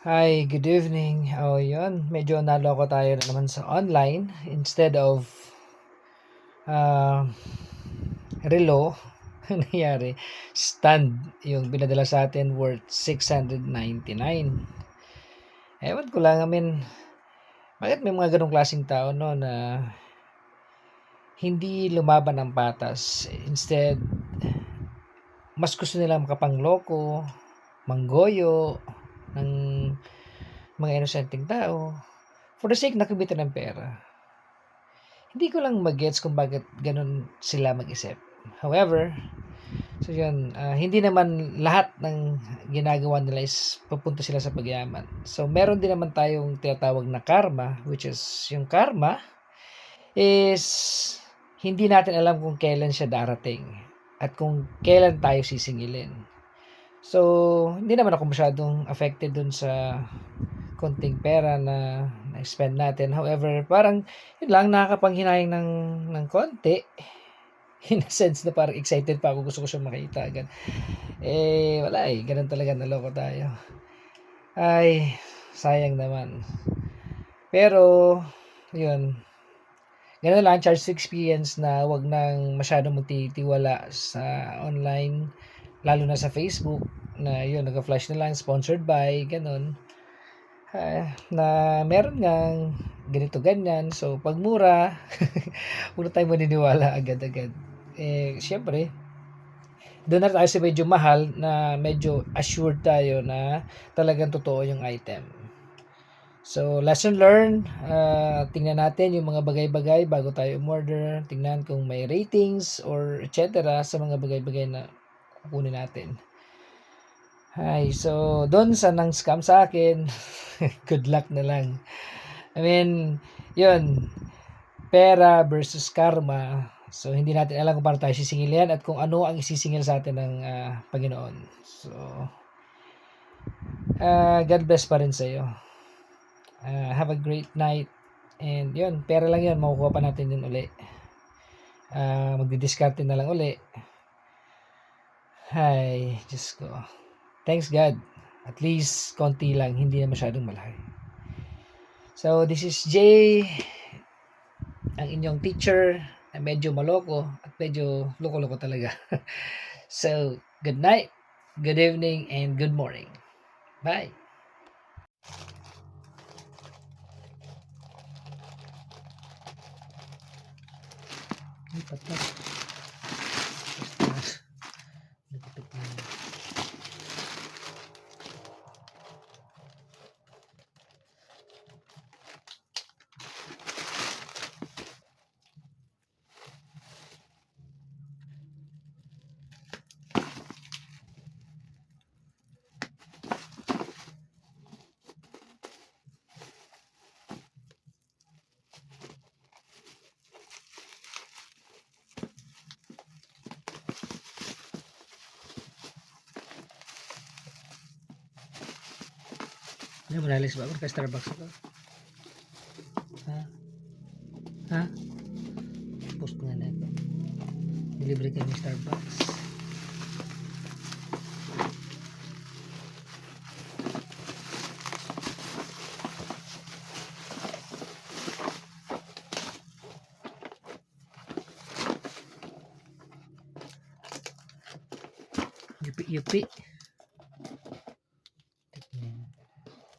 Hi, good evening. Oh, yun. Medyo naloko tayo na naman sa online instead of uh, relo. Ang nangyari, stand yung binadala sa atin worth 699. Ewan ko lang, bakit may mga ganong klaseng tao no na hindi lumaban ng patas. Instead, mas gusto nila makapangloko, manggoyo ng mga inosenteng tao for the sake na kumita ng pera. Hindi ko lang mag-gets kung bakit ganun sila mag-isip. However, so yun, hindi naman lahat ng ginagawa nila is papunta sila sa pagyaman. So meron din naman tayong tinatawag na karma, which is yung karma is hindi natin alam kung kailan siya darating at kung kailan tayo sisingilin. So, hindi naman ako masyadong affected dun sa konting pera na na-spend natin. However, parang yun lang, nakakapanghinayang ng konti. In a sense na parang excited pa ako, gusto ko siyang makita agad. Wala ganun talaga, naloko tayo. Ay, sayang naman. Pero, yun, ganun lang, charge to experience na wag nang masyadong magtitiwala sa online, lalo na sa Facebook, na yun, nag-flash na lang, sponsored by, ganun. Na meron ngang ganito ganyan. So, pag mura, huwag na tayong maniniwala agad-agad. Siyempre, doon na tayo sa medyo mahal na medyo assured tayo na talagang totoo yung item. So, lesson learned, tingnan natin yung mga bagay-bagay bago tayo umorder. Tingnan kung may ratings or etc. sa mga bagay-bagay na kukunin natin. So, doon sa nang scam sa akin, good luck na lang. Yun, pera versus karma. So, hindi natin alam kung paano tayo sisingilin at kung ano ang isisingil sa atin ng Panginoon. So, God bless pa rin sa iyo. Have a great night. And yun, pera lang yun, makukuha pa natin yun uli. Magdidiskarte na lang uli. Diyos ko. Thanks God. At least, konti lang, hindi na masyadong malaki. So, this is Jay, ang inyong teacher na medyo maloko at medyo loko-loko talaga. So, good night, good evening, and good morning. Bye! Lipat na. Nagtipid na. Ano mo nalis ba? Ka Starbucks ako? Ha? Post nga na ito. Delivery kayo ng Starbucks. Yupi-yupi.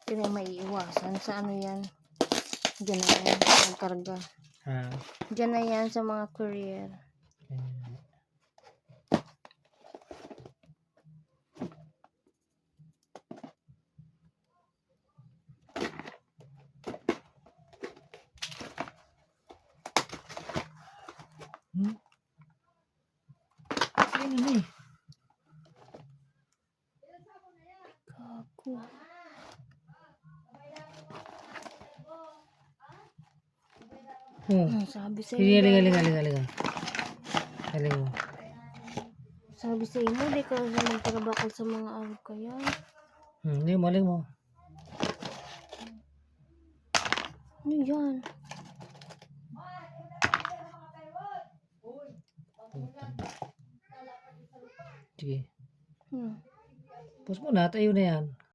Hindi na maiiwasan sa ano yan. Diyan na yan, magkarga. Diyan na yan sa mga courier. Ayun na eh. Kaku. Sabi sa Sige, iyo. halika. Halika mo. Sabi sa iyo, di ka magtrabakal sa mga awag kaya. Hindi mo, halika mo. Ano yan? Sige. Hmm. Pause mo na, tayo na yan.